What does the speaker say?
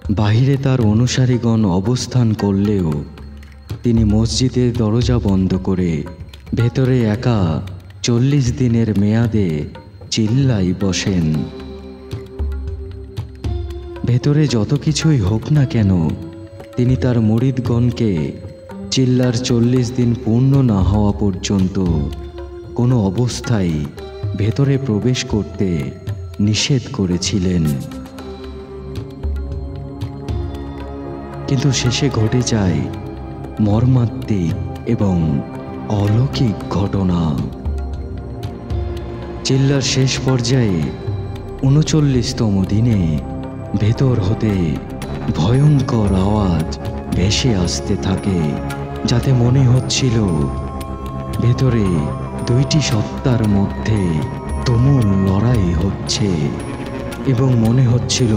বাহিরে তার অনুসারীগণ অবস্থান করলেও তিনি মসজিদের দরজা বন্ধ করে ভেতরে একা 40 দিনের মেয়াদে চিল্লায় বসেন। ভেতরে যত কিছুই হোক না কেন, তিনি তার মুরিদগণকে চিল্লার 40 দিন পূর্ণ না হওয়া পর্যন্ত কোনো অবস্থায় ভেতরে প্রবেশ করতে নিষেধ করেছিলেন। কিন্তু শেষে ঘটে যায় মর্মান্তিক এবং অলৌকিক ঘটনা। চিল্লার শেষ পর্যায়ে 39তম দিনে ভেতর হতে ভয়ঙ্কর আওয়াজ ভেসে আসতে থাকে, যাতে মনে হচ্ছিল ভেতরে দুইটি সত্তার মধ্যে তুমুল লড়াই হচ্ছে এবং মনে হচ্ছিল